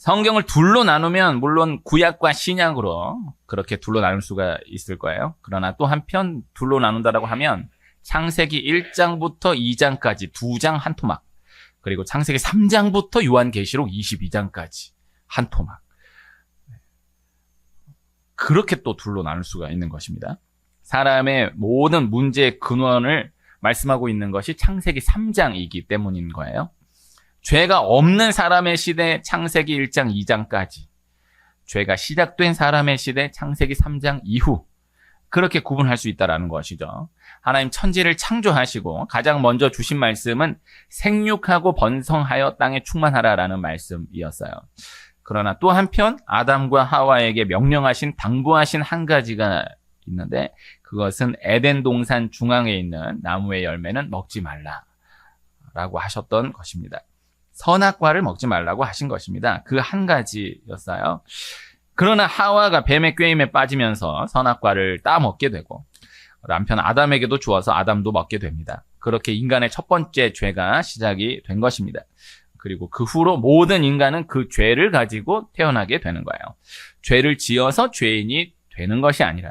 성경을 둘로 나누면 물론 구약과 신약으로 그렇게 둘로 나눌 수가 있을 거예요. 그러나 또 한편 둘로 나눈다라고 하면 창세기 1장부터 2장까지 2장 한 토막, 그리고 창세기 3장부터 요한계시록 22장까지 한 토막, 그렇게 또 둘로 나눌 수가 있는 것입니다. 사람의 모든 문제의 근원을 말씀하고 있는 것이 창세기 3장이기 때문인 거예요. 죄가 없는 사람의 시대 창세기 1장 2장까지, 죄가 시작된 사람의 시대 창세기 3장 이후, 그렇게 구분할 수 있다는 것이죠. 하나님 천지를 창조하시고 가장 먼저 주신 말씀은 생육하고 번성하여 땅에 충만하라라는 말씀이었어요. 그러나 또 한편 아담과 하와에게 명령하신, 당부하신 한 가지가 있는데, 그것은 에덴 동산 중앙에 있는 나무의 열매는 먹지 말라라고 하셨던 것입니다. 선악과를 먹지 말라고 하신 것입니다. 그 한 가지였어요. 그러나 하와가 뱀의 꾀임에 빠지면서 선악과를 따먹게 되고, 남편 아담에게도 주어서 아담도 먹게 됩니다. 그렇게 인간의 첫 번째 죄가 시작이 된 것입니다. 그리고 그 후로 모든 인간은 그 죄를 가지고 태어나게 되는 거예요. 죄를 지어서 죄인이 되는 것이 아니라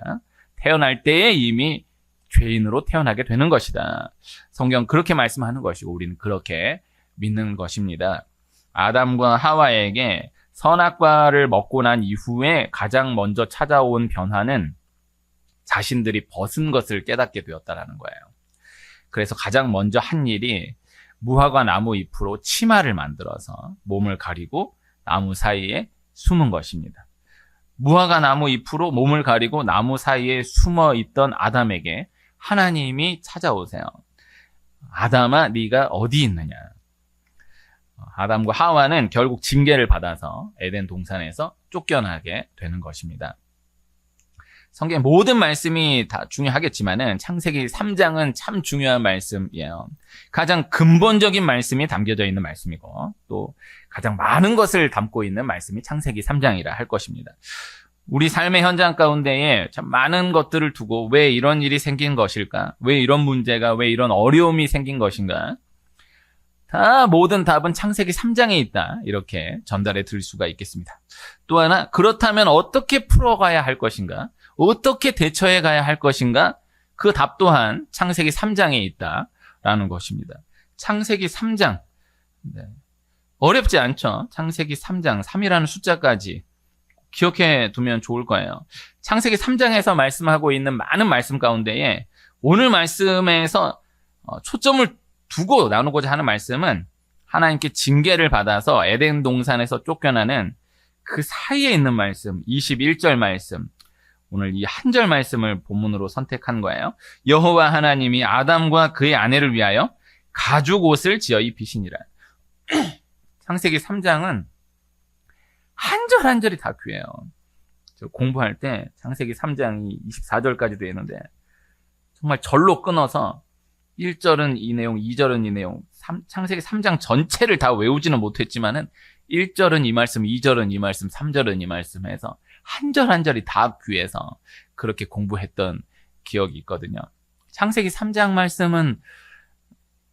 태어날 때에 이미 죄인으로 태어나게 되는 것이다. 성경 그렇게 말씀하는 것이고 우리는 그렇게 믿는 것입니다. 아담과 하와에게 선악과를 먹고 난 이후에 가장 먼저 찾아온 변화는 자신들이 벗은 것을 깨닫게 되었다는 거예요. 그래서 가장 먼저 한 일이 무화과 나무 잎으로 치마를 만들어서 몸을 가리고 나무 사이에 숨은 것입니다. 무화과 나무 잎으로 몸을 가리고 나무 사이에 숨어 있던 아담에게 하나님이 찾아오세요. 아담아, 네가 어디 있느냐? 아담과 하와는 결국 징계를 받아서 에덴 동산에서 쫓겨나게 되는 것입니다. 성경의 모든 말씀이 다 중요하겠지만은 창세기 3장은 참 중요한 말씀이에요. 가장 근본적인 말씀이 담겨져 있는 말씀이고 또 가장 많은 것을 담고 있는 말씀이 창세기 3장이라 할 것입니다. 우리 삶의 현장 가운데에 참 많은 것들을 두고 왜 이런 일이 생긴 것일까? 왜 이런 문제가, 왜 이런 어려움이 생긴 것인가? 다 모든 답은 창세기 3장에 있다. 이렇게 전달해 드릴 수가 있겠습니다. 또 하나, 그렇다면 어떻게 풀어가야 할 것인가? 어떻게 대처해 가야 할 것인가? 그 답 또한 창세기 3장에 있다라는 것입니다. 창세기 3장. 네. 어렵지 않죠? 창세기 3장, 3이라는 숫자까지 기억해 두면 좋을 거예요. 창세기 3장에서 말씀하고 있는 많은 말씀 가운데에 오늘 말씀에서 초점을 두고 나누고자 하는 말씀은 하나님께 징계를 받아서 에덴 동산에서 쫓겨나는 그 사이에 있는 말씀, 21절 말씀, 오늘 이 한 절 말씀을 본문으로 선택한 거예요. 여호와 하나님이 아담과 그의 아내를 위하여 가죽 옷을 지어 입히시니라. 창세기 3장은 한 절 한 절이 다 귀해요. 저 공부할 때 창세기 3장이 24절까지 되어 있는데 정말 절로 끊어서 1절은 이 내용, 2절은 이 내용, 창세기 3장 전체를 다 외우지는 못했지만은 1절은 이 말씀, 2절은 이 말씀, 3절은 이 말씀 해서 한 절 한 절이 다 귀해서 그렇게 공부했던 기억이 있거든요. 창세기 3장 말씀은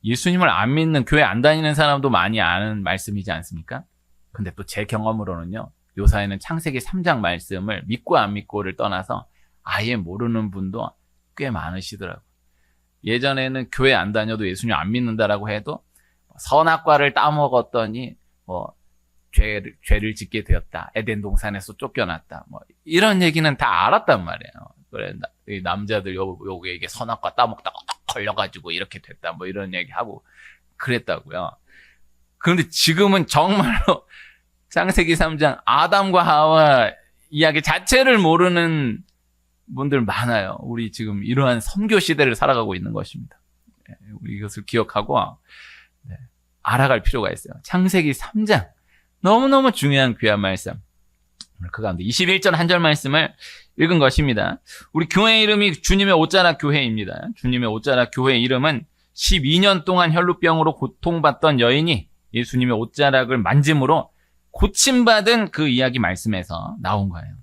예수님을 안 믿는, 교회 안 다니는 사람도 많이 아는 말씀이지 않습니까? 근데 또 제 경험으로는요, 요사이는 창세기 3장 말씀을 믿고 안 믿고를 떠나서 아예 모르는 분도 꽤 많으시더라고요. 예전에는 교회 안 다녀도 예수님 안 믿는다라고 해도 선악과를 따먹었더니 죄를 짓게 되었다. 에덴 동산에서 쫓겨났다. 이런 얘기는 다 알았단 말이에요. 그래, 남자들 요게 선악과 따먹다가 걸려가지고 이렇게 됐다. 이런 얘기하고 그랬다고요. 그런데 지금은 정말로 창세기 3장 아담과 하와 이야기 자체를 모르는 분들 많아요. 우리 지금 이러한 선교 시대를 살아가고 있는 것입니다. 우리 이것을 기억하고 알아갈 필요가 있어요. 창세기 3장 너무너무 중요한 귀한 말씀. 그 가운데 21절 한 절 말씀을 읽은 것입니다. 우리 교회 이름이 주님의 옷자락 교회입니다. 주님의 옷자락 교회 이름은 12년 동안 혈루병으로 고통받던 여인이 예수님의 옷자락을 만짐으로 고침받은 그 이야기 말씀에서 나온 거예요.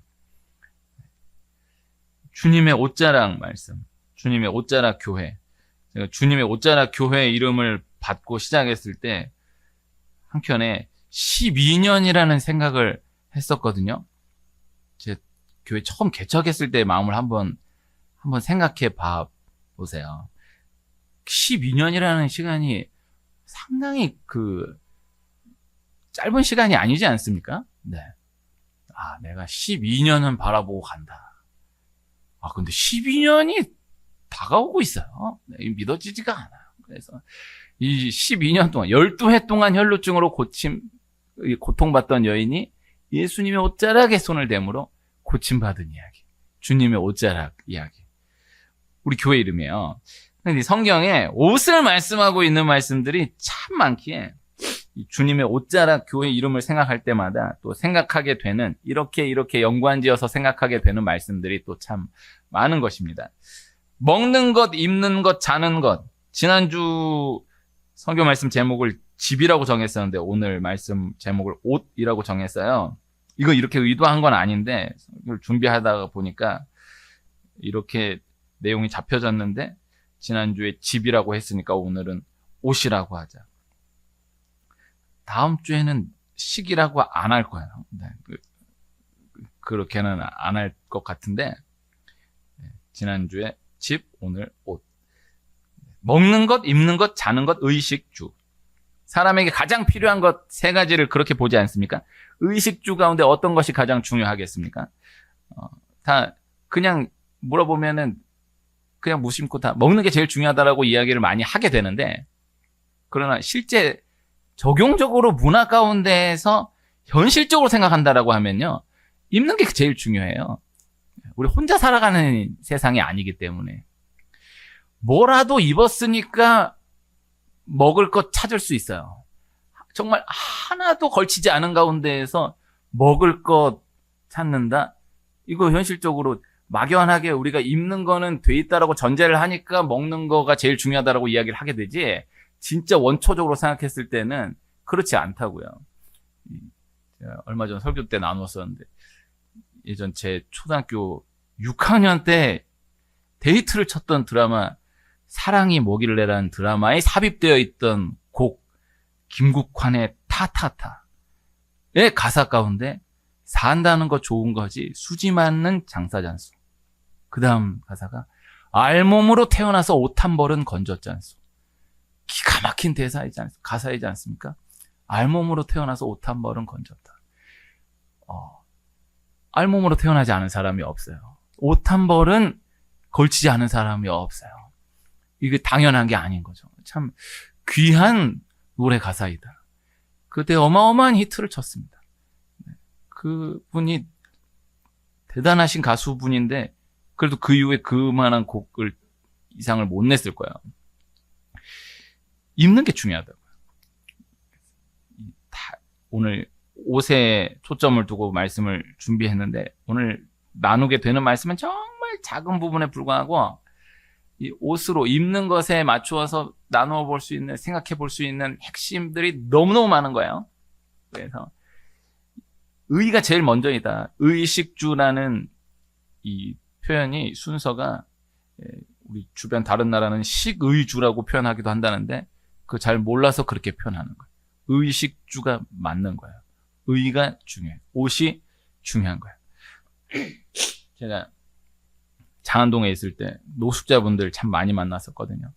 주님의 옷자락 말씀, 주님의 옷자락 교회. 제가 주님의 옷자락 교회 이름을 받고 시작했을 때 한켠에 12년이라는 생각을 했었거든요. 제 교회 처음 개척했을 때의 마음을 한번 생각해 봐 보세요. 12년이라는 시간이 상당히 짧은 시간이 아니지 않습니까? 네. 내가 12년은 바라보고 간다. 근데 12년이 다가오고 있어요. 믿어지지가 않아요. 그래서 이 12년 동안, 12해 동안 혈루증으로 고통받던 여인이 예수님의 옷자락에 손을 대므로 고침받은 이야기. 주님의 옷자락 이야기. 우리 교회 이름이에요. 근데 성경에 옷을 말씀하고 있는 말씀들이 참 많기에 주님의 옷자락 교회 이름을 생각할 때마다 또 생각하게 되는, 이렇게 연관지어서 생각하게 되는 말씀들이 또 참 많은 것입니다. 먹는 것, 입는 것, 자는 것. 지난주 성경 말씀 제목을 집이라고 정했었는데 오늘 말씀 제목을 옷이라고 정했어요. 이거 이렇게 의도한 건 아닌데 이걸 준비하다가 보니까 이렇게 내용이 잡혀졌는데 지난주에 집이라고 했으니까 오늘은 옷이라고 하자. 다음 주에는 식이라고 안 할 거예요. 네, 그렇게는 안 할 것 같은데 지난주에 집, 오늘 옷. 먹는 것, 입는 것, 자는 것, 의식주. 사람에게 가장 필요한 것 세 가지를 그렇게 보지 않습니까? 의식주 가운데 어떤 것이 가장 중요하겠습니까? 다 그냥 물어보면은 그냥 무심코 다 먹는 게 제일 중요하다라고 이야기를 많이 하게 되는데, 그러나 실제 적용적으로 문화 가운데에서 현실적으로 생각한다라고 하면요, 입는 게 제일 중요해요. 우리 혼자 살아가는 세상이 아니기 때문에 뭐라도 입었으니까 먹을 것 찾을 수 있어요. 정말 하나도 걸치지 않은 가운데에서 먹을 것 찾는다? 이거 현실적으로 막연하게 우리가 입는 거는 돼 있다라고 전제를 하니까 먹는 거가 제일 중요하다라고 이야기를 하게 되지, 진짜 원초적으로 생각했을 때는 그렇지 않다고요. 제가 얼마 전 설교 때 나누었었는데, 예전 제 초등학교 6학년 때 데이트를 쳤던 드라마 사랑이 뭐길래라는 드라마에 삽입되어 있던 곡 김국환의 타타타의 가사 가운데 산다는 거 좋은 거지 수지 맞는 장사잔소. 그 다음 가사가 알몸으로 태어나서 옷 한 벌은 건졌잖소. 기가 막힌 가사이지 않습니까? 알몸으로 태어나서 옷 한 벌은 건졌다. 알몸으로 태어나지 않은 사람이 없어요. 옷 한 벌은 걸치지 않은 사람이 없어요. 이게 당연한 게 아닌 거죠. 참 귀한 노래 가사이다. 그때 어마어마한 히트를 쳤습니다. 그분이 대단하신 가수분인데 그래도 그 이후에 그만한 곡을 이상을 못 냈을 거예요. 입는 게 중요하다고요. 오늘 옷에 초점을 두고 말씀을 준비했는데 오늘 나누게 되는 말씀은 정말 작은 부분에 불과하고 이 옷으로 입는 것에 맞추어서 나누어 볼 수 있는, 생각해 볼 수 있는 핵심들이 너무너무 많은 거예요. 그래서 의가 제일 먼저이다. 의식주라는 이 표현이 순서가 우리 주변 다른 나라는 식의주라고 표현하기도 한다는데 그거 잘 몰라서 그렇게 표현하는 거예요. 의식주가 맞는 거예요. 의가 중요해요. 옷이 중요한 거예요. 제가 장안동에 있을 때 노숙자분들 참 많이 만났었거든요.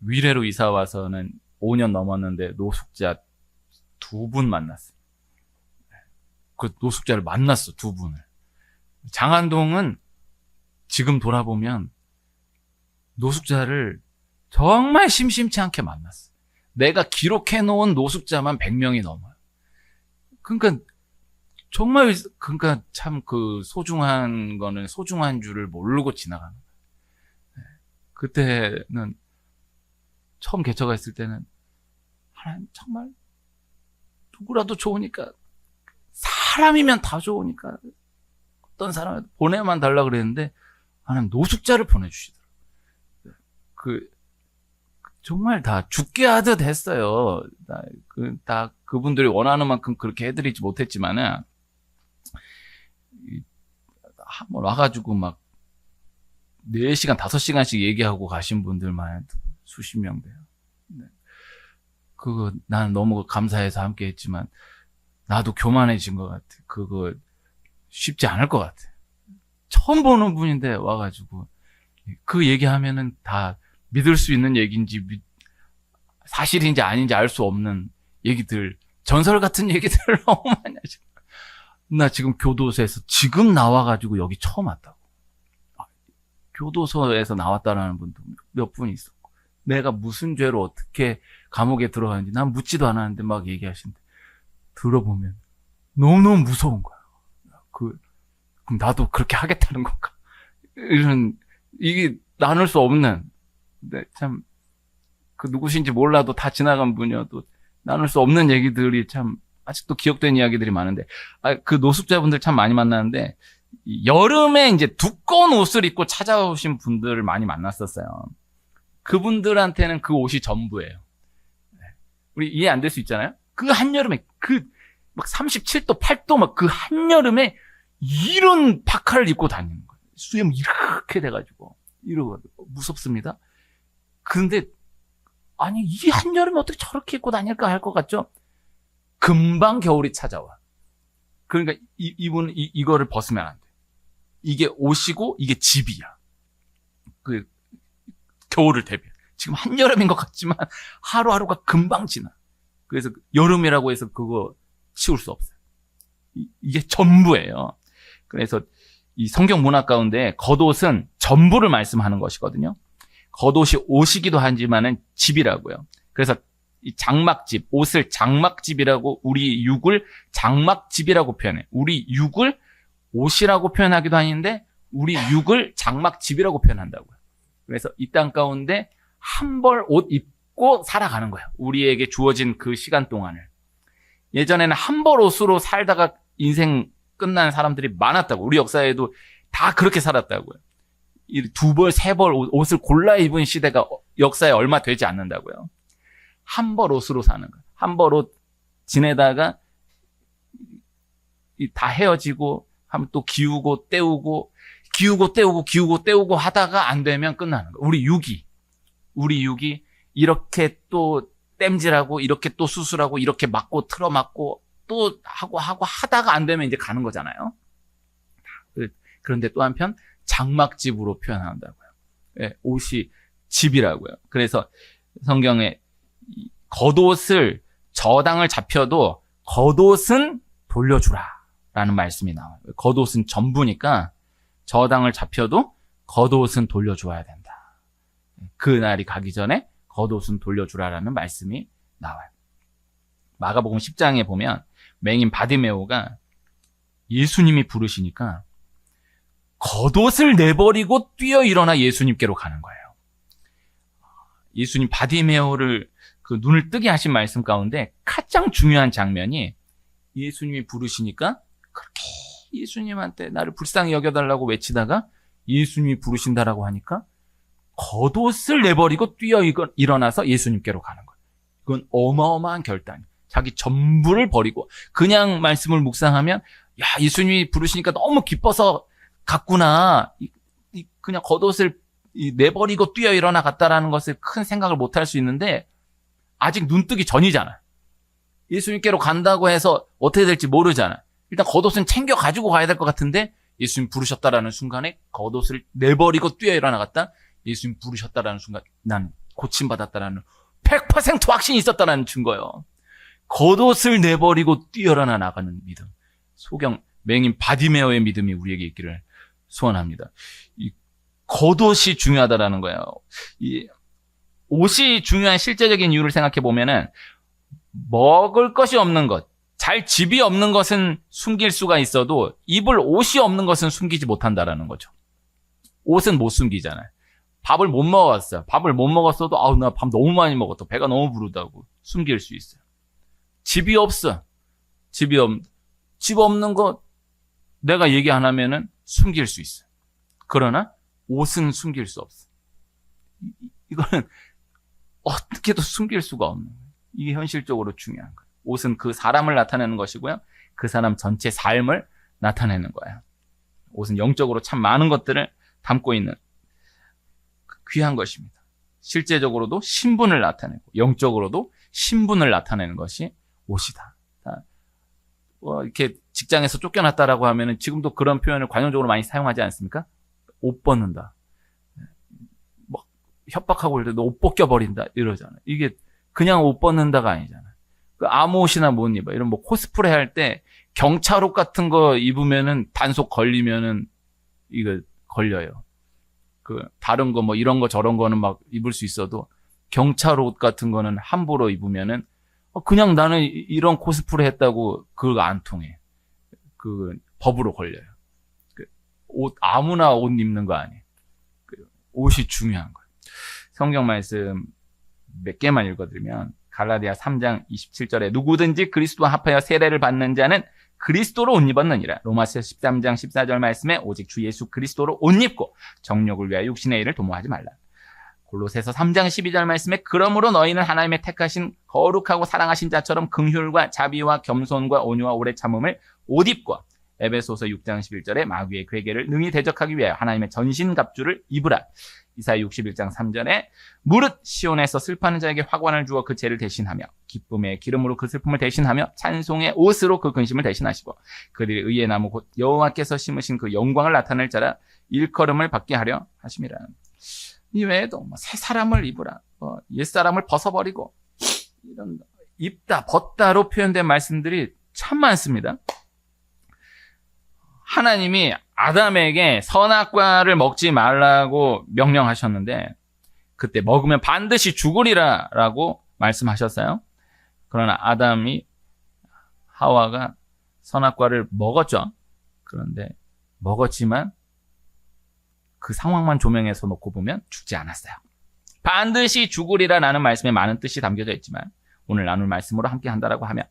위례로 이사 와서는 5년 넘었는데 노숙자 2분 만났어요. 그 노숙자를 만났어, 2분을. 장안동은 지금 돌아보면 노숙자를 정말 심심치 않게 만났어. 내가 기록해놓은 노숙자만 100명이 넘어요. 그러니까 정말 참 그 소중한 거는 소중한 줄을 모르고 지나가는 거예요. 그때는 처음 개척했을 때는 하나님 정말 누구라도 좋으니까 사람이면 다 좋으니까 어떤 사람을 보내만 달라 그랬는데 하나님 노숙자를 보내주시더라고요. 정말 다 죽게 하듯 했어요. 다 그분들이 원하는 만큼 그렇게 해드리지 못했지만은 한번 와가지고 막 4시간, 5시간씩 얘기하고 가신 분들만 수십 명 돼요. 네. 난 너무 감사해서 함께 했지만, 나도 교만해진 것 같아. 그거 쉽지 않을 것 같아. 처음 보는 분인데 와가지고, 그 얘기하면은 다 믿을 수 있는 얘기인지, 사실인지 아닌지 알 수 없는 얘기들, 전설 같은 얘기들을 너무 많이 하죠. 나 지금 교도소에서 지금 나와가지고 여기 처음 왔다고. 교도소에서 나왔다라는 분도 몇 분 있었고, 내가 무슨 죄로 어떻게 감옥에 들어가는지 난 묻지도 않았는데 막 얘기하시는데, 들어보면 너무너무 무서운 거야. 그럼 나도 그렇게 하겠다는 건가? 이게 나눌 수 없는, 근데 참, 누구신지 몰라도 다 지나간 분이어도 나눌 수 없는 얘기들이 참, 아직도 기억되는 이야기들이 많은데, 그 노숙자분들 참 많이 만나는데, 여름에 이제 두꺼운 옷을 입고 찾아오신 분들을 많이 만났었어요. 그분들한테는 그 옷이 전부예요. 우리 이해 안 될 수 있잖아요? 그 한여름에, 막 37도, 8도 막 그 한여름에 이런 파카를 입고 다니는 거예요. 수염 이렇게 돼가지고. 이러고, 무섭습니다. 근데, 아니, 이 한여름에 어떻게 저렇게 입고 다닐까 할 것 같죠? 금방 겨울이 찾아와. 그러니까 이분은 이거를 벗으면 안 돼. 이게 옷이고 이게 집이야. 겨울을 대비해. 지금 한여름인 것 같지만 하루하루가 금방 지나. 그래서 여름이라고 해서 그거 치울 수 없어요. 이게 전부예요. 그래서 이 성경 문학 가운데 겉옷은 전부를 말씀하는 것이거든요. 겉옷이 옷이기도 하지만은 집이라고요. 그래서 이 장막집, 옷을 장막집이라고, 우리 육을 장막집이라고 표현해. 우리 육을 옷이라고 표현하기도 하는데 우리 육을 장막집이라고 표현한다고요. 그래서 이 땅 가운데 한 벌 옷 입고 살아가는 거예요. 우리에게 주어진 그 시간 동안을. 예전에는 한 벌 옷으로 살다가 인생 끝난 사람들이 많았다고. 우리 역사에도 다 그렇게 살았다고요. 두 벌, 세 벌 옷을 골라 입은 시대가 역사에 얼마 되지 않는다고요. 한 벌 옷으로 사는 거예요. 한 벌 옷 지내다가 다 헤어지고 하면 또 기우고 떼우고 하다가 안 되면 끝나는 거예요. 우리 육이 이렇게 또 땜질하고 이렇게 또 수술하고 이렇게 맞고 틀어맞고 또 하고 하다가 안 되면 이제 가는 거잖아요. 그런데 또 한편 장막집으로 표현한다고요. 네, 옷이 집이라고요. 그래서 성경에 겉옷을, 저당을 잡혀도 겉옷은 돌려주라 라는 말씀이 나와요. 겉옷은 전부니까 저당을 잡혀도 겉옷은 돌려줘야 된다. 그날이 가기 전에 겉옷은 돌려주라라는 말씀이 나와요. 마가복음 10장에 보면 맹인 바디메오가 예수님이 부르시니까 겉옷을 내버리고 뛰어 일어나 예수님께로 가는 거예요. 예수님 바디메오를 그 눈을 뜨게 하신 말씀 가운데 가장 중요한 장면이, 예수님이 부르시니까 그렇게 예수님한테 나를 불쌍히 여겨달라고 외치다가 예수님이 부르신다라고 하니까 겉옷을 내버리고 뛰어 일어나서 예수님께로 가는 거예요. 이건 어마어마한 결단. 자기 전부를 버리고 그냥 말씀을 묵상하면, 야, 예수님이 부르시니까 너무 기뻐서 갔구나. 그냥 겉옷을 내버리고 뛰어 일어나 갔다라는 것을 큰 생각을 못 할 수 있는데, 아직 눈 뜨기 전이잖아. 예수님께로 간다고 해서 어떻게 될지 모르잖아. 일단 겉옷은 챙겨 가지고 가야 될 것 같은데, 예수님 부르셨다라는 순간에 겉옷을 내버리고 뛰어 일어나 갔다. 예수님 부르셨다라는 순간 난 고침받았다라는 100% 확신이 있었다라는 증거예요. 겉옷을 내버리고 뛰어 일어나 나가는 믿음. 소경 맹인 바디메오의 믿음이 우리에게 있기를 소원합니다. 이 겉옷이 중요하다라는 거예요. 이 옷이 중요한 실제적인 이유를 생각해 보면은, 먹을 것이 없는 것, 잘 집이 없는 것은 숨길 수가 있어도 입을 옷이 없는 것은 숨기지 못한다라는 거죠. 옷은 못 숨기잖아요. 밥을 못 먹었어요. 밥을 못 먹었어도 아우 나 밥 너무 많이 먹었다. 배가 너무 부르다고 숨길 수 있어요. 집이 없어. 집 없는 거 내가 얘기 안 하면은 숨길 수 있어요. 그러나 옷은 숨길 수 없어. 이거는 어떻게도 숨길 수가 없는 거예요. 이게 현실적으로 중요한 거예요. 옷은 그 사람을 나타내는 것이고요. 그 사람 전체 삶을 나타내는 거예요. 옷은 영적으로 참 많은 것들을 담고 있는 귀한 것입니다. 실제적으로도 신분을 나타내고 영적으로도 신분을 나타내는 것이 옷이다. 이렇게 직장에서 쫓겨났다라고 하면은 지금도 그런 표현을 관용적으로 많이 사용하지 않습니까? 옷 벗는다. 막 협박하고 이럴 때 너 옷 벗겨버린다. 이러잖아요. 이게 그냥 옷 벗는다가 아니잖아요. 그 아무 옷이나 못 입어. 이런 뭐 코스프레 할 때 경찰 옷 같은 거 입으면은 단속 걸리면은 이거 걸려요. 그 다른 거 뭐 이런 거 저런 거는 막 입을 수 있어도 경찰 옷 같은 거는 함부로 입으면은 그냥 나는 이런 코스프레 했다고 그거 안 통해. 그 법으로 걸려요. 그 옷 아무나 옷 입는 거 아니에요. 그 옷이 중요한 거예요. 성경 말씀 몇 개만 읽어드리면 갈라디아 3장 27절에 누구든지 그리스도와 합하여 세례를 받는 자는 그리스도로 옷 입었느니라. 로마서 13장 14절 말씀에 오직 주 예수 그리스도로 옷 입고 정욕을 위하여 육신의 일을 도모하지 말라. 골로새서 3장 12절 말씀에 그러므로 너희는 하나님의 택하신 거룩하고 사랑하신 자처럼 긍휼과 자비와 겸손과 온유와 오래 참음을 옷 입고 에베소서 6장 11절에 마귀의 괴계를 능히 대적하기 위하여 하나님의 전신갑주를 입으라. 이사야 61장 3절에 무릇 시온에서 슬퍼하는 자에게 화관을 주어 그 죄를 대신하며 기쁨의 기름으로 그 슬픔을 대신하며 찬송의 옷으로 그 근심을 대신하시고 그들이 의의 나무 곧 여호와께서 심으신 그 영광을 나타낼 자라 일컬음을 받게 하려 하심이라. 이 외에도 새 사람을 입으라, 옛사람을 벗어버리고 이런 입다 벗다로 표현된 말씀들이 참 많습니다. 하나님이 아담에게 선악과를 먹지 말라고 명령하셨는데 그때 먹으면 반드시 죽으리라 라고 말씀하셨어요. 그러나 아담이 하와가 선악과를 먹었죠. 그런데 먹었지만 그 상황만 조명해서 놓고 보면 죽지 않았어요. 반드시 죽으리라라는 말씀에 많은 뜻이 담겨져 있지만 오늘 나눌 말씀으로 함께 한다라고 하면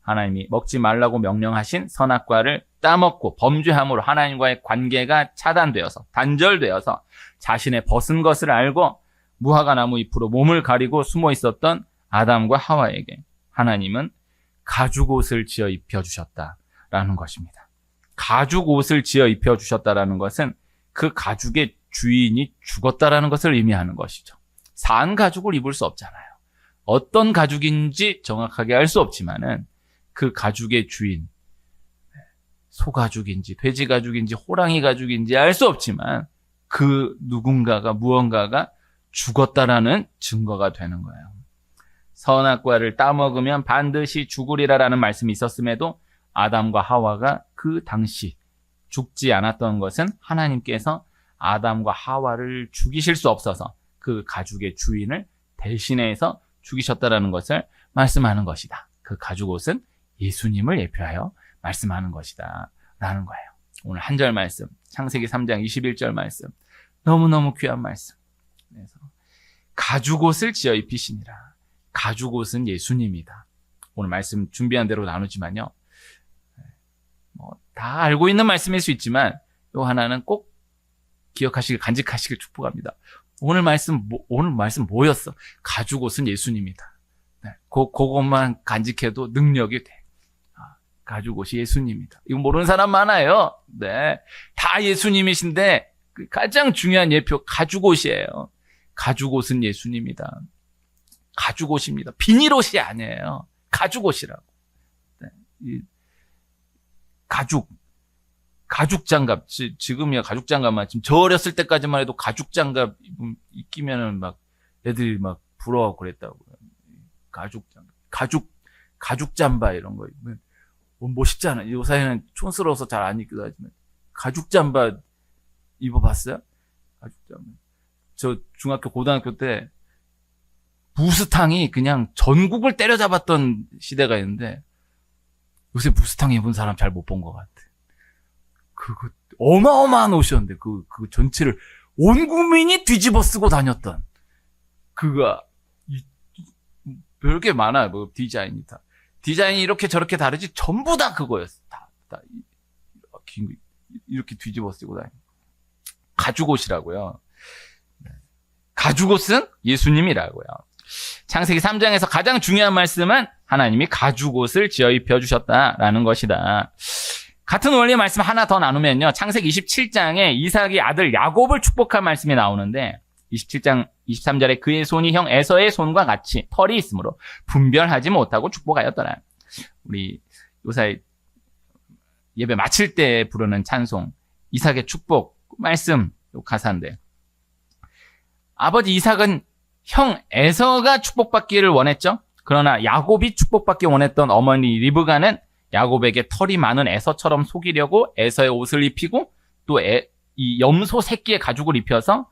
하나님이 먹지 말라고 명령하신 선악과를 따먹고 범죄함으로 하나님과의 관계가 차단되어서 단절되어서 자신의 벗은 것을 알고 무화과 나무 잎으로 몸을 가리고 숨어 있었던 아담과 하와에게 하나님은 가죽 옷을 지어 입혀주셨다라는 것입니다. 가죽 옷을 지어 입혀주셨다라는 것은 그 가죽의 주인이 죽었다라는 것을 의미하는 것이죠. 산 가죽을 입을 수 없잖아요. 어떤 가죽인지 정확하게 알 수 없지만은 그 가죽의 주인, 소가죽인지 돼지 가죽인지 호랑이 가죽인지 알 수 없지만 그 누군가가 무언가가 죽었다라는 증거가 되는 거예요. 선악과를 따먹으면 반드시 죽으리라라는 말씀이 있었음에도 아담과 하와가 그 당시 죽지 않았던 것은 하나님께서 아담과 하와를 죽이실 수 없어서 그 가죽의 주인을 대신해서 죽이셨다라는 것을 말씀하는 것이다. 그 가죽 옷은 예수님을 예표하여 말씀하는 것이다 라는 거예요. 오늘 한 절 말씀, 창세기 3장 21절 말씀, 너무너무 귀한 말씀. 그래서 가죽 옷을 지어 입히시니라. 가죽 옷은 예수님이다. 오늘 말씀 준비한 대로 나누지만요, 다 알고 있는 말씀일 수 있지만 요 하나는 꼭 기억하시길, 간직하시길 축복합니다. 오늘 말씀 뭐였어? 가죽 옷은 예수님이다. 네, 그것만 간직해도 능력이 돼. 가죽 옷이 예수님이다. 이거 모르는 사람 많아요. 네, 다 예수님이신데 가장 중요한 예표 가죽 옷이에요. 가죽 옷은 예수님이다. 가죽 옷입니다. 비닐 옷이 아니에요. 가죽 옷이라고. 네, 가죽 장갑. 지금이야 가죽 장갑만. 지금 저 어렸을 때까지만 해도 가죽 장갑 끼면은 막 애들이 막 부러워하고 그랬다고요. 가죽 장갑. 가죽 잠바 이런 거 입으면 멋있잖아. 요새는 촌스러워서 잘 안 입기도 하지만 가죽 잠바 입어봤어요? 가죽 잠바. 저 중학교 고등학교 때 무스탕이 그냥 전국을 때려잡았던 시대가 있는데 요새 무스탕 입은 사람 잘 못 본 것 같아. 그거 어마어마한 옷이었는데 그 전체를 온 국민이 뒤집어 쓰고 다녔던 그거 별게 많아요. 뭐 디자인이 이렇게 저렇게 다르지 전부 다 그거였어. 다 이렇게 뒤집어 쓰고 다니는 가죽 옷이라고요. 가죽 옷은 예수님이라고요. 창세기 3장에서 가장 중요한 말씀은 하나님이 가죽 옷을 지어 입혀주셨다라는 것이다. 같은 원리의 말씀 하나 더 나누면요. 창세기 27장에 이삭이 아들 야곱을 축복한 말씀이 나오는데 27장 23절에 그의 손이 형 에서의 손과 같이 털이 있으므로 분별하지 못하고 축복하였더라. 우리 요사이 예배 마칠 때 부르는 찬송 이삭의 축복 말씀 가사인데, 아버지 이삭은 형 에서가 축복받기를 원했죠. 그러나 야곱이 축복받기 원했던 어머니 리브가는 야곱에게 털이 많은 에서처럼 속이려고 에서의 옷을 입히고 또 이 염소 새끼의 가죽을 입혀서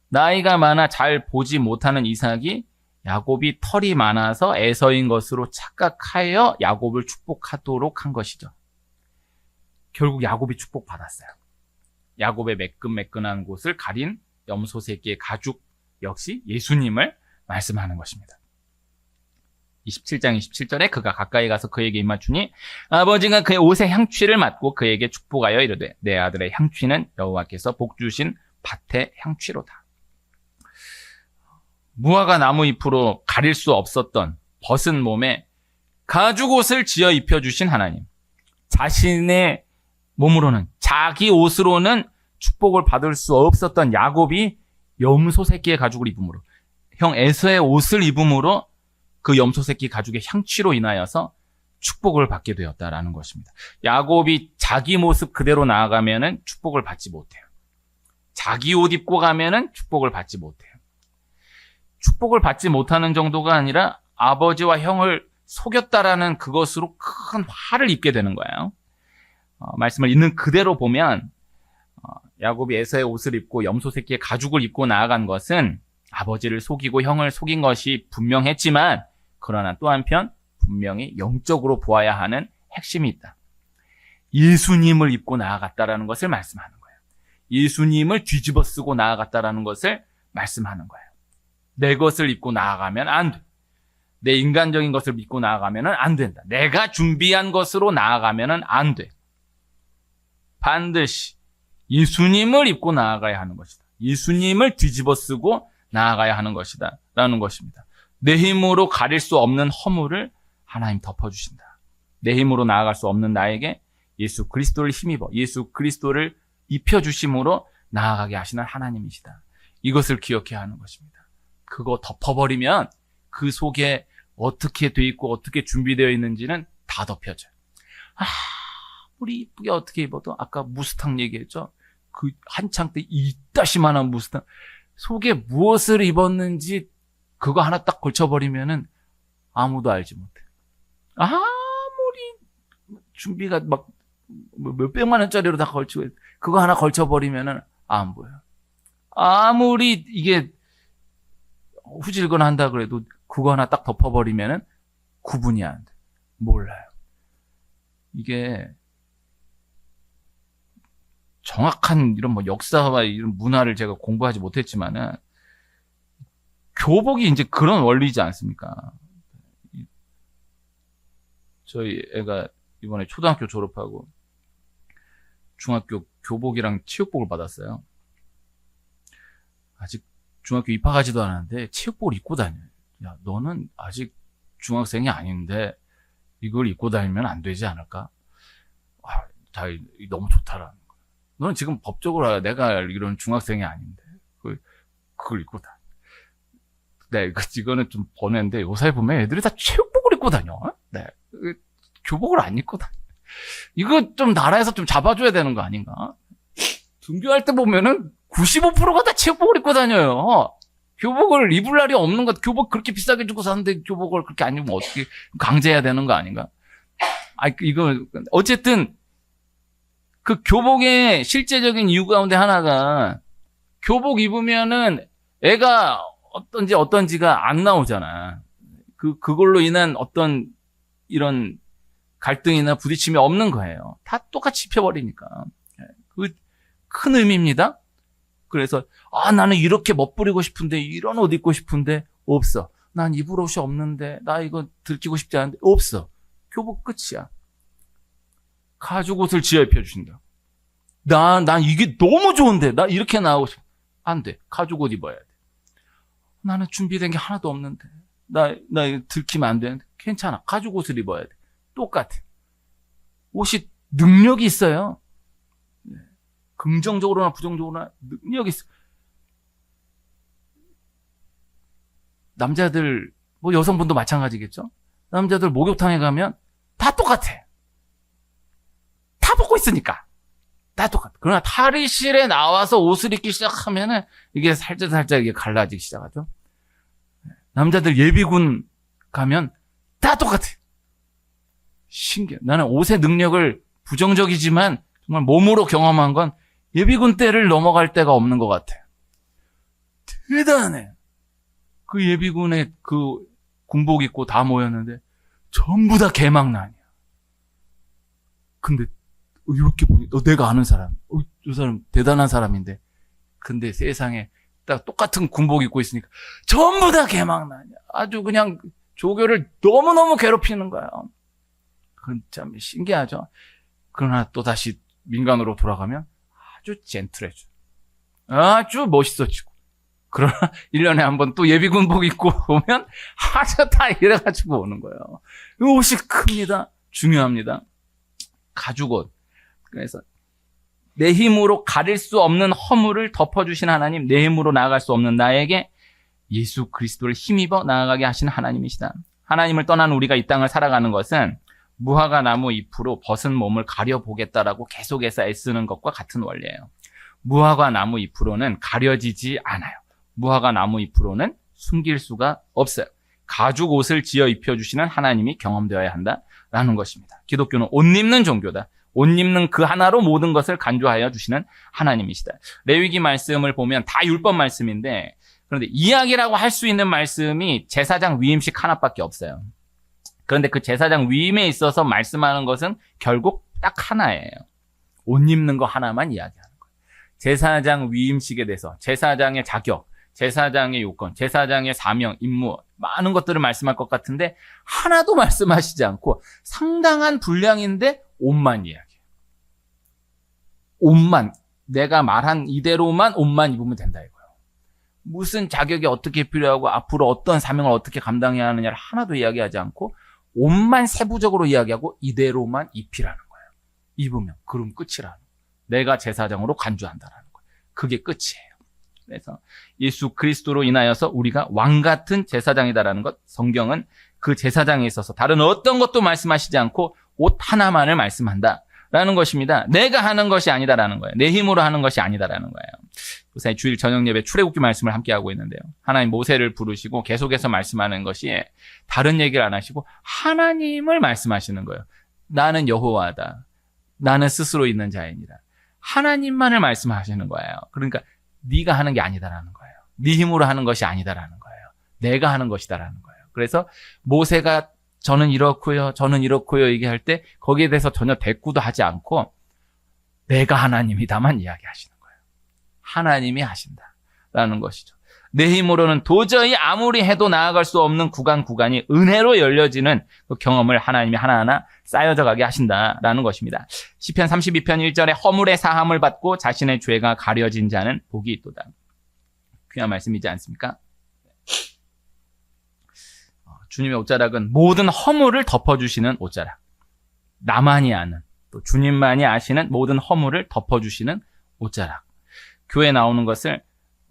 나이가 많아 잘 보지 못하는 이삭이 야곱이 털이 많아서 에서인 것으로 착각하여 야곱을 축복하도록 한 것이죠. 결국 야곱이 축복받았어요. 야곱의 매끈매끈한 곳을 가린 염소 새끼의 가죽 역시 예수님을 말씀하는 것입니다. 27장 27절에 그가 가까이 가서 그에게 입맞추니 아버지가 그의 옷의 향취를 맡고 그에게 축복하여 이르되 내 아들의 향취는 여호와께서 복 주신 밭의 향취로다. 무화과 나무 잎으로 가릴 수 없었던 벗은 몸에 가죽 옷을 지어 입혀주신 하나님, 자신의 몸으로는 자기 옷으로는 축복을 받을 수 없었던 야곱이 염소 새끼의 가죽을 입음으로, 형 에서의 옷을 입음으로 그 염소 새끼 가죽의 향취로 인하여서 축복을 받게 되었다라는 것입니다. 야곱이 자기 모습 그대로 나아가면은 축복을 받지 못해요. 자기 옷 입고 가면은 축복을 받지 못해요. 축복을 받지 못하는 정도가 아니라 아버지와 형을 속였다라는 그것으로 큰 화를 입게 되는 거예요. 말씀을 있는 그대로 보면 야곱이 에서의 옷을 입고 염소 새끼의 가죽을 입고 나아간 것은 아버지를 속이고 형을 속인 것이 분명했지만, 그러나 또 한편 분명히 영적으로 보아야 하는 핵심이 있다. 예수님을 입고 나아갔다라는 것을 말씀하는 거예요. 예수님을 뒤집어 쓰고 나아갔다라는 것을 말씀하는 거예요. 내 것을 입고 나아가면 안 돼. 내 인간적인 것을 믿고 나아가면 안 된다. 내가 준비한 것으로 나아가면 안 돼. 반드시 예수님을 입고 나아가야 하는 것이다. 예수님을 뒤집어 쓰고 나아가야 하는 것이다 라는 것입니다. 내 힘으로 가릴 수 없는 허물을 하나님 덮어주신다. 내 힘으로 나아갈 수 없는 나에게 예수 그리스도를 힘입어 예수 그리스도를 입혀주심으로 나아가게 하시는 하나님이시다. 이것을 기억해야 하는 것입니다. 그거 덮어버리면 그 속에 어떻게 돼 있고 어떻게 준비되어 있는지는 다 덮여져요. 우리 이쁘게 어떻게 입어도 아까 무스탕 얘기했죠. 그 한창 때 이따시만한 무스탕 속에 무엇을 입었는지 그거 하나 딱 걸쳐버리면은 아무도 알지 못해. 아무리 준비가 막 몇백만 원짜리로 다 걸치고 그거 하나 걸쳐버리면은 안 보여. 아무리 이게 후질거나 한다 그래도 그거 하나 딱 덮어버리면은 구분이 안 돼. 몰라요. 이게 정확한 이런 역사와 이런 문화를 제가 공부하지 못했지만은 교복이 이제 그런 원리지 않습니까? 저희 애가 이번에 초등학교 졸업하고 중학교 교복이랑 체육복을 받았어요. 아직 중학교 입학하지도 않았는데 체육복을 입고 다녀요. 야, 너는 아직 중학생이 아닌데 이걸 입고 다니면 안 되지 않을까? 너무 좋다라는 거야. 너는 지금 법적으로 알아. 내가 이런 중학생이 아닌데 그걸 입고 다녀. 네, 이거는 좀 번외인데 요새 보면 애들이 다 체육복을 입고 다녀. 네, 교복을 안 입고 다녀. 이거 좀 나라에서 좀 잡아줘야 되는 거 아닌가? 등교할 때 보면은 95%가 다 체육복을 입고 다녀요. 교복을 입을 날이 없는 것. 교복 그렇게 비싸게 주고 사는데 교복을 그렇게 안 입으면 어떻게 강제해야 되는 거 아닌가? 이거 어쨌든 그 교복의 실제적인 이유 가운데 하나가 교복 입으면은 애가 어떤지가 안 나오잖아. 그걸로 인한 어떤 이런 갈등이나 부딪힘이 없는 거예요. 다 똑같이 입혀버리니까. 그 큰 의미입니다. 그래서 나는 이렇게 멋부리고 싶은데 이런 옷 입고 싶은데 없어. 난 입을 옷이 없는데 나 이거 들키고 싶지 않은데 없어. 교복 끝이야. 가죽 옷을 지어 입혀주신다. 난 이게 너무 좋은데 나 이렇게 나오고 싶어. 안 돼. 가죽 옷 입어야 돼. 나는 준비된 게 하나도 없는데 나 이거 들키면 안 되는데 괜찮아. 가죽 옷을 입어야 돼. 똑같아. 옷이 능력이 있어요. 긍정적으로나 부정적으로나 능력이 있어. 남자들, 뭐 여성분도 마찬가지겠죠? 남자들 목욕탕에 가면 다 똑같아. 다 벗고 있으니까. 다 똑같아. 그러나 탈의실에 나와서 옷을 입기 시작하면은 이게 살짝 이게 갈라지기 시작하죠. 남자들 예비군 가면 다 똑같아. 신기해. 나는 옷의 능력을 부정적이지만 정말 몸으로 경험한 건 예비군 때를 넘어갈 때가 없는 것 같아. 대단해. 그 예비군에 그 군복 입고 다 모였는데 전부 다 개망난이야. 근데 이렇게 보니 내가 아는 사람, 저 사람 대단한 사람인데, 근데 세상에 딱 똑같은 군복 입고 있으니까 전부 다 개망난이야. 아주 그냥 조교를 너무너무 괴롭히는 거야. 그건 참 신기하죠. 그러나 또 다시 민간으로 돌아가면 아주 젠틀해져. 아주 멋있어지고. 그러나 1년에 한 번 또 예비군복 입고 오면 아주 다 이래가지고 오는 거예요. 이 옷이 큽니다. 중요합니다. 가죽옷. 그래서 내 힘으로 가릴 수 없는 허물을 덮어주신 하나님, 내 힘으로 나아갈 수 없는 나에게 예수 그리스도를 힘입어 나아가게 하신 하나님이시다. 하나님을 떠난 우리가 이 땅을 살아가는 것은 무화과 나무 잎으로 벗은 몸을 가려보겠다라고 계속해서 애쓰는 것과 같은 원리예요. 무화과 나무 잎으로는 가려지지 않아요. 무화과 나무 잎으로는 숨길 수가 없어요. 가죽 옷을 지어 입혀주시는 하나님이 경험되어야 한다라는 것입니다. 기독교는 옷 입는 종교다. 옷 입는 그 하나로 모든 것을 간주하여 주시는 하나님이시다. 레위기 말씀을 보면 다 율법 말씀인데, 그런데 이야기라고 할 수 있는 말씀이 제사장 위임식 하나밖에 없어요. 그런데 그 제사장 위임에 있어서 말씀하는 것은 결국 딱 하나예요. 옷 입는 거 하나만 이야기하는 거예요. 제사장 위임식에 대해서 제사장의 자격, 제사장의 요건, 제사장의 사명, 임무, 많은 것들을 말씀할 것 같은데 하나도 말씀하시지 않고 상당한 분량인데 옷만 이야기해요. 옷만, 내가 말한 이대로만 옷만 입으면 된다 이거예요. 무슨 자격이 어떻게 필요하고 앞으로 어떤 사명을 어떻게 감당해야 하느냐를 하나도 이야기하지 않고 옷만 세부적으로 이야기하고 이대로만 입히라는 거예요. 입으면 그럼 끝이라는 거예요. 내가 제사장으로 간주한다라는 거예요. 그게 끝이에요. 그래서 예수 그리스도로 인하여서 우리가 왕 같은 제사장이다라는 것, 성경은 그 제사장에 있어서 다른 어떤 것도 말씀하시지 않고 옷 하나만을 말씀한다라는 것입니다. 내가 하는 것이 아니다라는 거예요. 내 힘으로 하는 것이 아니다라는 거예요. 요새 주일 저녁 예배 출애굽기 말씀을 함께 하고 있는데요. 하나님 모세를 부르시고 계속해서 말씀하는 것이 다른 얘기를 안 하시고 하나님을 말씀하시는 거예요. 나는 여호와다. 나는 스스로 있는 자이니라. 하나님만을 말씀하시는 거예요. 그러니까 네가 하는 게 아니다라는 거예요. 네 힘으로 하는 것이 아니다라는 거예요. 내가 하는 것이다라는 거예요. 그래서 모세가 저는 이렇고요, 저는 이렇고요 얘기할 때 거기에 대해서 전혀 대꾸도 하지 않고 내가 하나님이다만 이야기하시는 거예요. 하나님이 하신다라는 것이죠. 내 힘으로는 도저히 아무리 해도 나아갈 수 없는 구간이 은혜로 열려지는 그 경험을 하나님이 하나하나 쌓여져 가게 하신다라는 것입니다. 시편 32편 1절에 허물의 사함을 받고 자신의 죄가 가려진 자는 복이 있도다. 귀한 말씀이지 않습니까? 주님의 옷자락은 모든 허물을 덮어주시는 옷자락. 나만이 아는, 또 주님만이 아시는 모든 허물을 덮어주시는 옷자락. 교회에 나오는 것을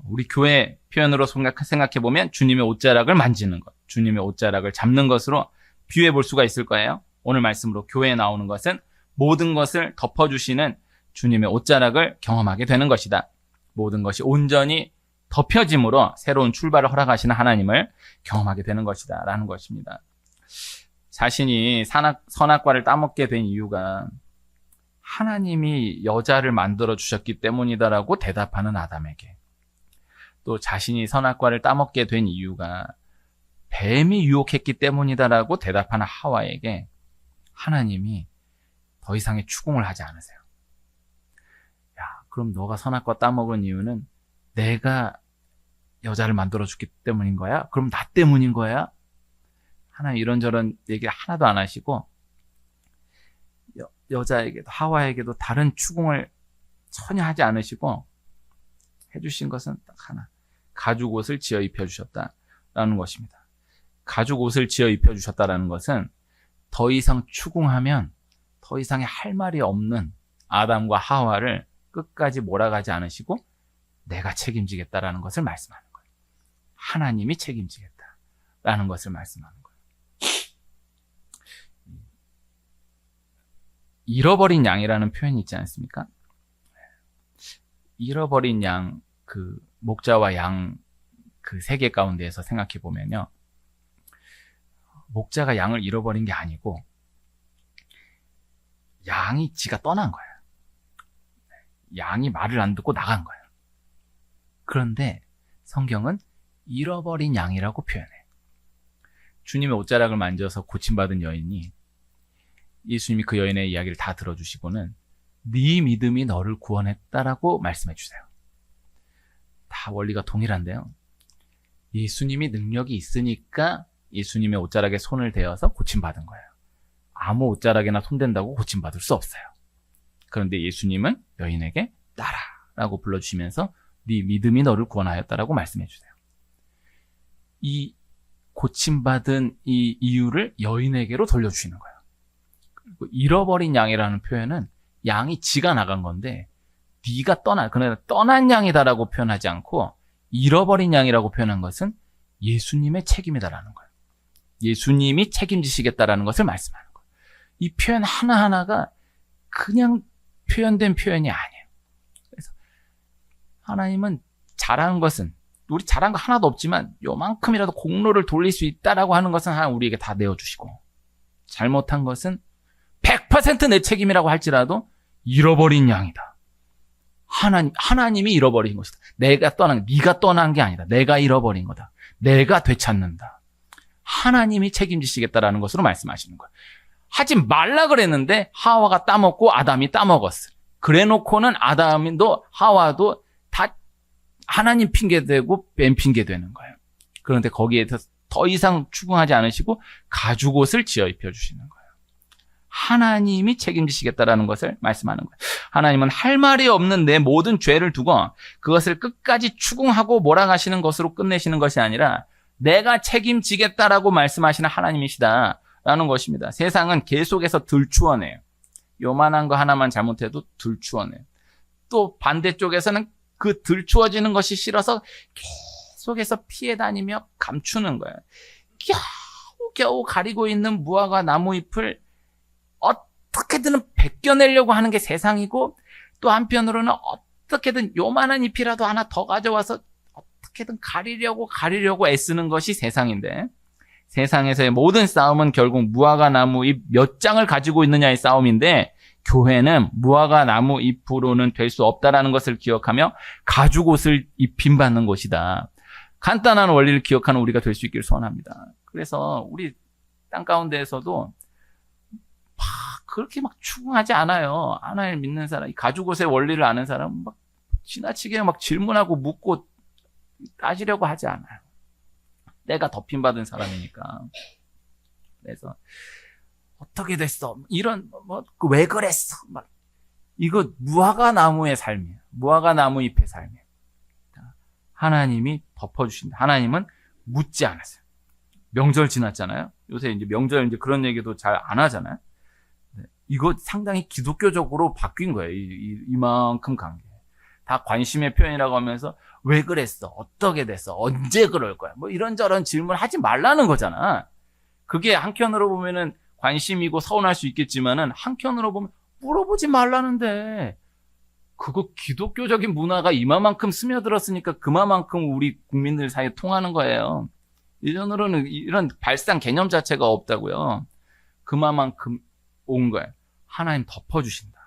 우리 교회 표현으로 생각해보면 주님의 옷자락을 만지는 것, 주님의 옷자락을 잡는 것으로 비유해 볼 수가 있을 거예요. 오늘 말씀으로 교회에 나오는 것은 모든 것을 덮어주시는 주님의 옷자락을 경험하게 되는 것이다. 모든 것이 온전히 덮여짐으로 새로운 출발을 허락하시는 하나님을 경험하게 되는 것이다 라는 것입니다. 자신이 선악과를 따먹게 된 이유가 하나님이 여자를 만들어 주셨기 때문이다라고 대답하는 아담에게, 또 자신이 선악과를 따먹게 된 이유가 뱀이 유혹했기 때문이다라고 대답하는 하와에게 하나님이 더 이상의 추궁을 하지 않으세요. 야, 그럼 너가 선악과 따먹은 이유는 내가 여자를 만들어줬기 때문인 거야? 그럼 나 때문인 거야? 하나님 이런저런 얘기 하나도 안 하시고 여자에게도 하와에게도 다른 추궁을 전혀 하지 않으시고 해주신 것은 딱 하나. 가죽 옷을 지어 입혀주셨다라는 것입니다. 가죽 옷을 지어 입혀주셨다라는 것은 더 이상 추궁하면 더 이상의 할 말이 없는 아담과 하와를 끝까지 몰아가지 않으시고 내가 책임지겠다라는 것을 말씀하는 거예요. 하나님이 책임지겠다. 라는 것을 말씀하는 거예요. 잃어버린 양이라는 표현이 있지 않습니까? 잃어버린 양, 그 목자와 양 그 세계 가운데에서 생각해 보면요. 목자가 양을 잃어버린 게 아니고 양이 지가 떠난 거예요. 양이 말을 안 듣고 나간 거예요. 그런데 성경은 잃어버린 양이라고 표현해. 주님의 옷자락을 만져서 고침받은 여인이 예수님이 그 여인의 이야기를 다 들어주시고는 네 믿음이 너를 구원했다라고 말씀해 주세요. 다 원리가 동일한데요. 예수님이 능력이 있으니까 예수님의 옷자락에 손을 대어서 고침받은 거예요. 아무 옷자락에나 손댄다고 고침받을 수 없어요. 그런데 예수님은 여인에게 따라라고 불러주시면서 네 믿음이 너를 구원하였다라고 말씀해 주세요. 이 고침받은 이 이유를 여인에게로 돌려주시는 거예요. 그리고 잃어버린 양이라는 표현은 양이 지가 나간 건데 네가 그러나 떠난 양이다라고 표현하지 않고 잃어버린 양이라고 표현한 것은 예수님의 책임이다라는 거예요. 예수님이 책임지시겠다라는 것을 말씀하는 거예요. 이 표현 하나하나가 그냥 표현된 표현이 아니에요. 그래서 하나님은 잘하는 것은 우리 잘한 거 하나도 없지만 요만큼이라도 공로를 돌릴 수 있다라고 하는 것은 하나님 우리에게 다 내어주시고 잘못한 것은 100% 내 책임이라고 할지라도 잃어버린 양이다. 하나님이 잃어버린 것이다. 네가 떠난 게 아니다. 내가 잃어버린 거다. 내가 되찾는다. 하나님이 책임지시겠다라는 것으로 말씀하시는 거예요. 하지 말라 그랬는데 하와가 따먹고 아담이 따먹었어요. 그래놓고는 아담도 하와도 다 하나님 핑계대고 뱀 핑계되는 거예요. 그런데 거기에서 더 이상 추궁하지 않으시고 가죽옷을 지어 입혀주시는 거예요. 하나님이 책임지시겠다라는 것을 말씀하는 거예요. 하나님은 할 말이 없는 내 모든 죄를 두고 그것을 끝까지 추궁하고 몰아가시는 것으로 끝내시는 것이 아니라 내가 책임지겠다라고 말씀하시는 하나님이시다라는 것입니다. 세상은 계속해서 들추어내요. 요만한 거 하나만 잘못해도 들추어내요. 또 반대쪽에서는 그 들추어지는 것이 싫어서 계속해서 피해 다니며 감추는 거예요. 겨우 가리고 있는 무화과 나무 잎을 어떻게든 벗겨내려고 하는 게 세상이고 또 한편으로는 어떻게든 요만한 잎이라도 하나 더 가져와서 어떻게든 가리려고 애쓰는 것이 세상인데 세상에서의 모든 싸움은 결국 무화과 나무 잎 몇 장을 가지고 있느냐의 싸움인데 교회는 무화과 나무 잎으로는 될 수 없다라는 것을 기억하며 가죽옷을 입힘받는 곳이다. 간단한 원리를 기억하는 우리가 될 수 있기를 소원합니다. 그래서 우리 땅 가운데에서도 그렇게 막 추궁하지 않아요. 하나님을 믿는 사람, 가죽옷의 원리를 아는 사람은 막 지나치게 막 질문하고 묻고 따지려고 하지 않아요. 내가 덮임받은 사람이니까. 그래서 어떻게 됐어? 이런 왜 그랬어? 막 이거 무화과 나무의 삶이에요. 무화과 나무 잎의 삶이에요. 하나님이 덮어주신다. 하나님은 묻지 않았어요. 명절 지났잖아요. 요새 이제 명절 이제 그런 얘기도 잘 안 하잖아요. 이거 상당히 기독교적으로 바뀐 거예요. 이만큼 관계. 다 관심의 표현이라고 하면서 왜 그랬어? 어떻게 됐어? 언제 그럴 거야? 뭐 이런저런 질문 하지 말라는 거잖아. 그게 한켠으로 보면은 관심이고 서운할 수 있겠지만은 한켠으로 보면 물어보지 말라는데 그거 기독교적인 문화가 이만큼 스며들었으니까 그만큼 우리 국민들 사이에 통하는 거예요. 이전으로는 이런 발상 개념 자체가 없다고요. 그만큼 온 거예요. 하나님 덮어주신다.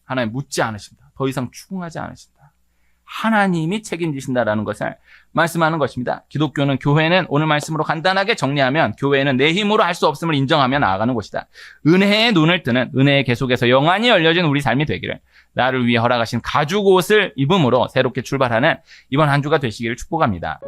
하나님 묻지 않으신다. 더 이상 추궁하지 않으신다. 하나님이 책임지신다라는 것을 말씀하는 것입니다. 기독교는 교회는 오늘 말씀으로 간단하게 정리하면 교회는 내 힘으로 할 수 없음을 인정하며 나아가는 곳이다. 은혜의 눈을 뜨는 은혜의 계속에서 영안이 열려진 우리 삶이 되기를 나를 위해 허락하신 가죽옷을 입음으로 새롭게 출발하는 이번 한 주가 되시기를 축복합니다.